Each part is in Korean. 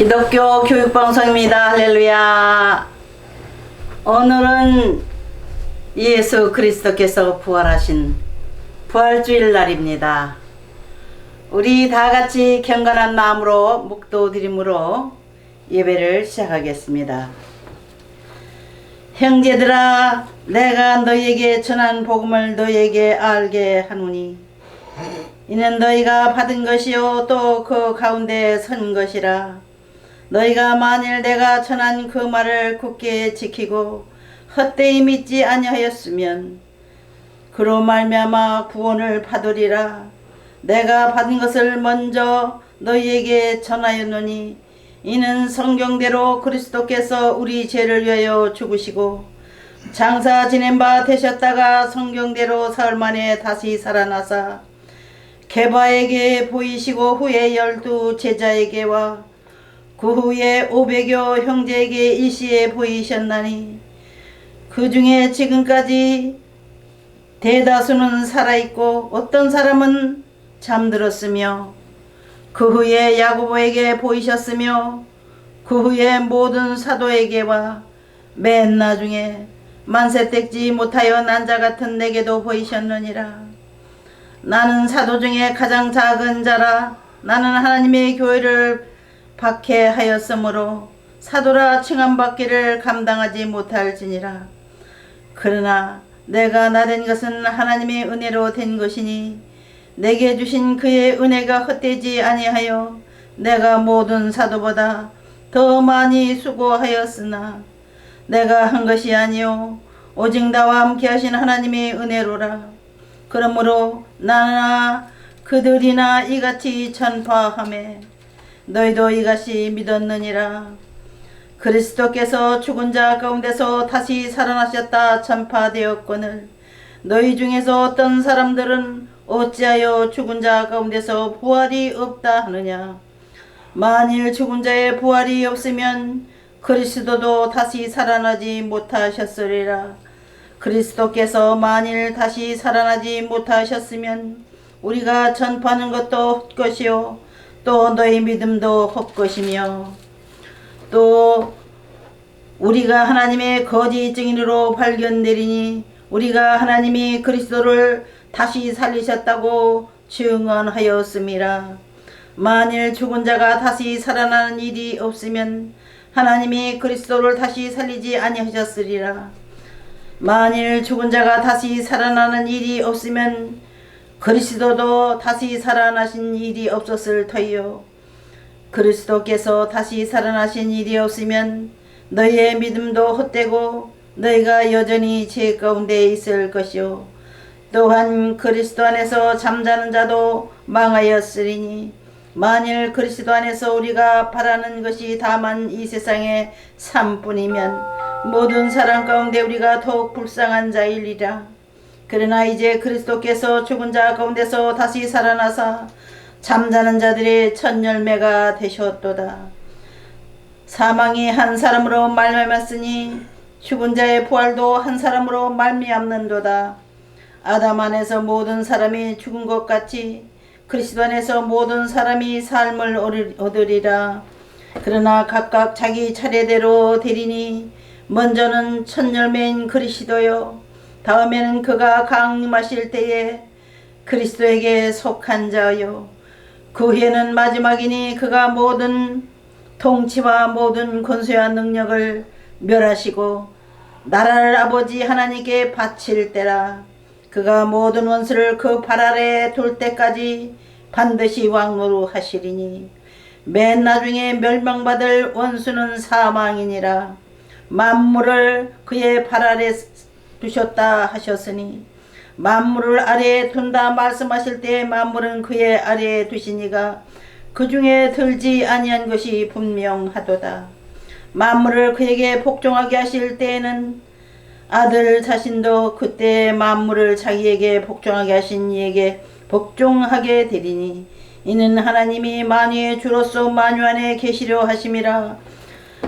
기독교 교육방송입니다. 할렐루야. 오늘은 예수 그리스도께서 부활하신 부활주일 날입니다. 우리 다같이 경건한 마음으로 묵도드림으로 예배를 시작하겠습니다. 형제들아, 내가 너희에게 전한 복음을 너희에게 알게 하노니 이는 너희가 받은 것이요 또 그 가운데 선 것이라. 너희가 만일 내가 전한 그 말을 굳게 지키고 헛되이 믿지 아니하였으면 그로 말미암아 구원을 받으리라. 내가 받은 것을 먼저 너희에게 전하였노니 이는 성경대로 그리스도께서 우리 죄를 위하여 죽으시고 장사 지낸 바 되셨다가 성경대로 사흘 만에 다시 살아나사 게바에게 보이시고 후에 12 제자에게와 그 후에 500여 형제에게 일시에 보이셨나니 그 중에 지금까지 대다수는 살아있고 어떤 사람은 잠들었으며 그 후에 야고보에게 보이셨으며 그 후에 모든 사도에게와 맨 나중에 만세 떼지 못하여 난 자 같은 내게도 보이셨느니라. 나는 사도 중에 가장 작은 자라. 나는 하나님의 교회를 박해하였으므로 사도라 칭함받기를 감당하지 못할지니라. 그러나 내가 나된 것은 하나님의 은혜로 된 것이니 내게 주신 그의 은혜가 헛되지 아니하여 내가 모든 사도보다 더 많이 수고하였으나 내가 한 것이 아니요 오직 나와 함께 하신 하나님의 은혜로라. 그러므로 나나 그들이나 이같이 전파하매 너희도 이같이 믿었느니라. 그리스도께서 죽은 자 가운데서 다시 살아나셨다 전파되었거늘 너희 중에서 어떤 사람들은 어찌하여 죽은 자 가운데서 부활이 없다 하느냐. 만일 죽은 자의 부활이 없으면 그리스도도 다시 살아나지 못하셨으리라. 그리스도께서 만일 다시 살아나지 못하셨으면 우리가 전파하는 것도 헛것이요 또 너희 믿음도 헛것이며 또 우리가 하나님의 거짓 증인으로 발견되리니 우리가 하나님이 그리스도를 다시 살리셨다고 증언하였음이라. 만일 죽은 자가 다시 살아나는 일이 없으면 하나님이 그리스도를 다시 살리지 아니하셨으리라. 만일 죽은 자가 다시 살아나는 일이 없으면 그리스도도 다시 살아나신 일이 없었을 터이요. 그리스도께서 다시 살아나신 일이 없으면 너희의 믿음도 헛되고 너희가 여전히 죄 가운데 있을 것이요. 또한 그리스도 안에서 잠자는 자도 망하였으리니 만일 그리스도 안에서 우리가 바라는 것이 다만 이 세상의 삶뿐이면 모든 사람 가운데 우리가 더욱 불쌍한 자이리라. 그러나 이제 그리스도께서 죽은 자 가운데서 다시 살아나사 잠자는 자들의 첫 열매가 되셨도다. 사망이 한 사람으로 말미암았으니 죽은 자의 부활도 한 사람으로 말미암는도다. 아담 안에서 모든 사람이 죽은 것 같이 그리스도 안에서 모든 사람이 삶을 얻으리라. 그러나 각각 자기 차례대로 되리니 먼저는 첫 열매인 그리스도요 다음에는 그가 강림하실 때에 그리스도에게 속한 자요 그 후에는 마지막이니 그가 모든 통치와 모든 권세와 능력을 멸하시고 나라를 아버지 하나님께 바칠 때라. 그가 모든 원수를 그 발 아래 둘 때까지 반드시 왕노로 하시리니 맨 나중에 멸망받을 원수는 사망이니라. 만물을 그의 발 아래 두셨다 하셨으니 만물을 아래에 둔다 말씀하실 때 만물은 그의 아래에 두시니가 그 중에 들지 아니한 것이 분명하도다. 만물을 그에게 복종하게 하실 때에는 아들 자신도 그때 만물을 자기에게 복종하게 하신 이에게 복종하게 되리니 이는 하나님이 만유의 주로서 만유 안에 계시려 하심이라.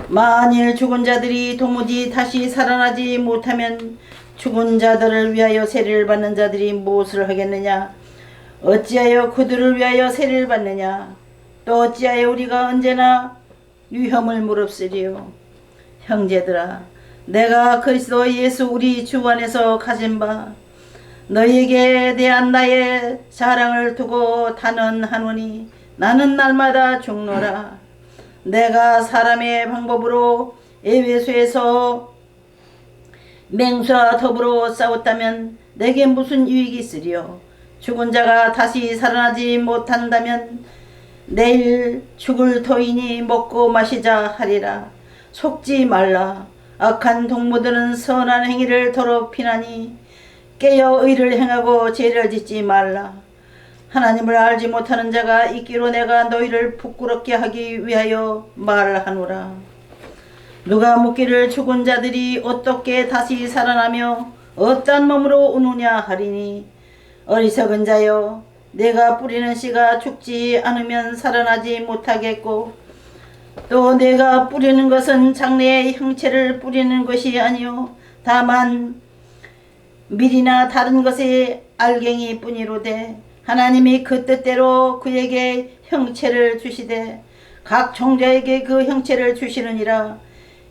만일 죽은 자들이 도무지 다시 살아나지 못하면 죽은 자들을 위하여 세례를 받는 자들이 무엇을 하겠느냐. 어찌하여 그들을 위하여 세례를 받느냐. 또 어찌하여 우리가 언제나 위험을 무릅쓰리요. 형제들아, 내가 그리스도 예수 우리 주 안에서 가진 바 너희에게 대한 나의 자랑을 두고 단언하노니 나는 날마다 죽노라. 내가 사람의 방법으로 에베소에서 맹수와 더불어 싸웠다면 내게 무슨 유익이 있으리요. 죽은 자가 다시 살아나지 못한다면 내일 죽을 터이니 먹고 마시자 하리라. 속지 말라. 악한 동무들은 선한 행위를 더럽히나니 깨어 의를 행하고 죄를 짓지 말라. 하나님을 알지 못하는 자가 있기로 내가 너희를 부끄럽게 하기 위하여 말하노라. 누가 묻기를 죽은 자들이 어떻게 다시 살아나며 어떤 몸으로 오느냐 하리니 어리석은 자여, 내가 뿌리는 씨가 죽지 않으면 살아나지 못하겠고 또 내가 뿌리는 것은 장래의 형체를 뿌리는 것이 아니요 다만 밀이나 다른 것의 알갱이 뿐이로되 하나님이 그 뜻대로 그에게 형체를 주시되 각 종자에게 그 형체를 주시느니라.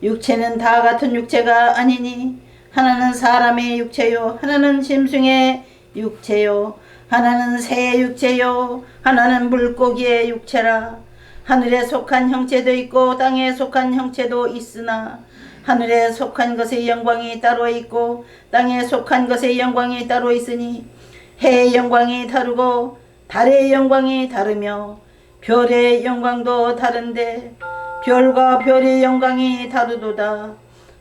육체는 다 같은 육체가 아니니 하나는 사람의 육체요 하나는 짐승의 육체요 하나는 새의 육체요 하나는 물고기의 육체라. 하늘에 속한 형체도 있고 땅에 속한 형체도 있으나 하늘에 속한 것의 영광이 따로 있고 땅에 속한 것의 영광이 따로 있으니 해의 영광이 다르고 달의 영광이 다르며 별의 영광도 다른데 별과 별의 영광이 다르도다.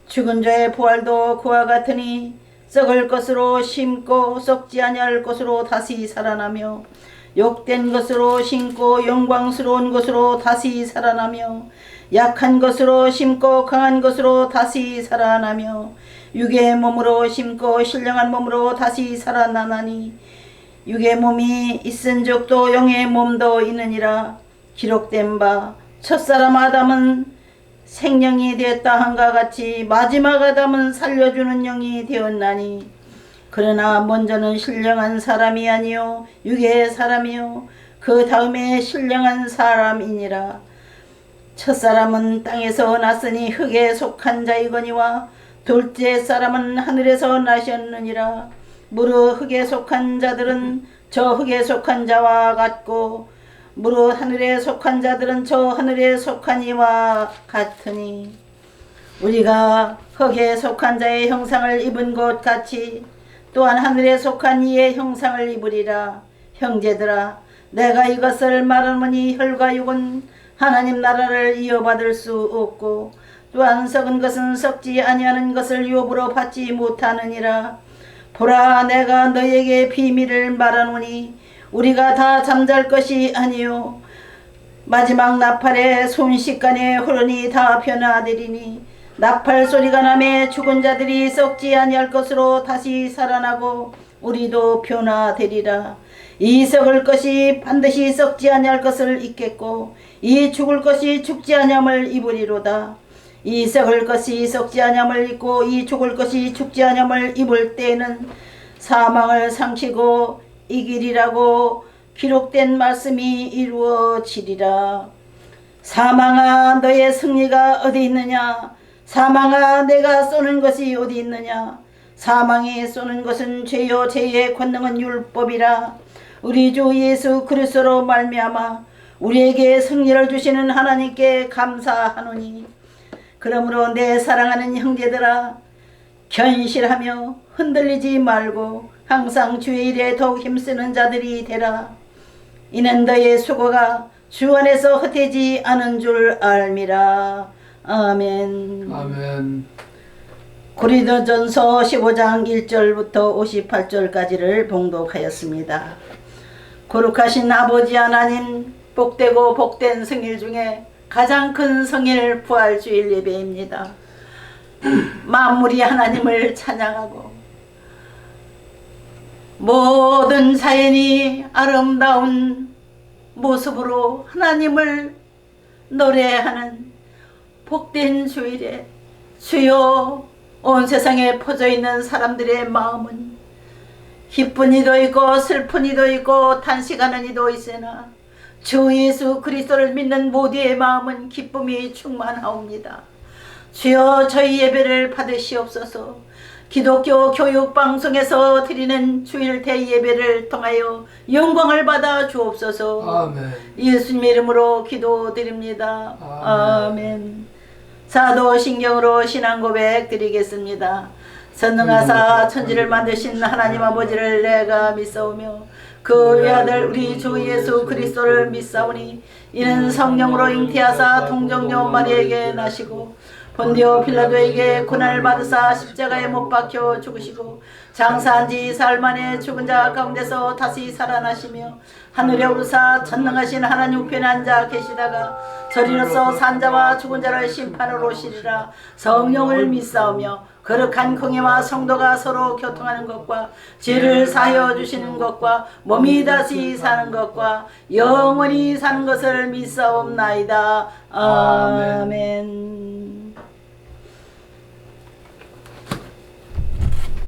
죽은 자의 부활도 그와 같으니 썩을 것으로 심고 썩지 아니할 것으로 다시 살아나며 욕된 것으로 심고 영광스러운 것으로 다시 살아나며 약한 것으로 심고 강한 것으로 다시 살아나며 육의 몸으로 심고 신령한 몸으로 다시 살아나나니 육의 몸이 있은 적도 영의 몸도 있느니라. 기록된 바 첫사람 아담은 생명이 되었다 한과 같이 마지막 아담은 살려주는 영이 되었나니 그러나 먼저는 신령한 사람이 아니요 육의 사람이요 그 다음에 신령한 사람이니라. 첫사람은 땅에서 났으니 흙에 속한 자이거니와 둘째 사람은 하늘에서 나셨느니라. 무릇 흙에 속한 자들은 저 흙에 속한 자와 같고 무릇 하늘에 속한 자들은 저 하늘에 속한 이와 같으니 우리가 흙에 속한 자의 형상을 입은 것 같이 또한 하늘에 속한 이의 형상을 입으리라. 형제들아, 내가 이것을 말하노니 혈과 육은 하나님 나라를 이어받을 수 없고 또한 썩은 것은 썩지 아니하는 것을 유업으로 받지 못하느니라. 보라, 내가 너희에게 비밀을 말하노니 우리가 다 잠잘 것이 아니요 마지막 나팔의 순식간에 호련히 다 변화되리니 나팔 소리가 나매 죽은 자들이 썩지 아니할 것으로 다시 살아나고 우리도 변화되리라. 이 썩을 것이 반드시 썩지 아니할 것을 입겠고 이 죽을 것이 죽지 아니함을 입으리로다. 이 썩을 것이 썩지 아니함을 입고 이 죽을 것이 죽지 아니함을 입을 때에는 사망을 상치고 이기리라고 기록된 말씀이 이루어지리라. 사망아, 너의 승리가 어디 있느냐? 사망아, 내가 쏘는 것이 어디 있느냐? 사망이 쏘는 것은 죄요 죄의 권능은 율법이라. 우리 주 예수 그리스도로 말미암아 우리에게 승리를 주시는 하나님께 감사하노니 그러므로 내 사랑하는 형제들아, 견실하며 흔들리지 말고 항상 주의 일에 더욱 힘쓰는 자들이 되라. 이는 너의 수고가 주 안에서 헛되지 않은 줄 알미라. 아멘. 아멘. 고린도전서 15장 1절부터 58절까지를 봉독하였습니다. 거룩하신 아버지 하나님, 복되고 복된 성일 중에 가장 큰 성일 부활주일 예배입니다. 만물이 하나님을 찬양하고 모든 자연이 아름다운 모습으로 하나님을 노래하는 복된 주일에 주여, 온 세상에 퍼져 있는 사람들의 마음은 기쁜 이도 있고 슬픈 이도 있고 탄식하는 이도 있으나 주 예수 그리스도를 믿는 모두의 마음은 기쁨이 충만하옵니다. 주여 저희 예배를 받으시옵소서. 기독교 교육방송에서 드리는 주일 대예배를 통하여 영광을 받아 주옵소서. 아멘. 예수님의 이름으로 기도드립니다. 아멘. 사도신경으로 신앙고백 드리겠습니다. 전능하사 천지를 만드신 하나님 아버지를 내가 믿사오며 그 외아들 우리 주 예수 그리스도를 믿사오니 이는 성령으로 잉태하사 동정녀 마리에게 나시고 본디오 빌라도에게 고난을 받으사 십자가에 못 박혀 죽으시고 장사한 지 사흘 만에 죽은 자 가운데서 다시 살아나시며 하늘에 오르사 전능하신 하나님 우편에 앉아 계시다가 저리로서 산자와 죽은 자를 심판으로 오시리라. 성령을 믿사오며 거룩한 공예와 성도가 서로 교통하는 것과 죄를 사하여 주시는 것과 몸이 다시 사는 것과 영원히 사는 것을 믿사옵나이다. 아멘.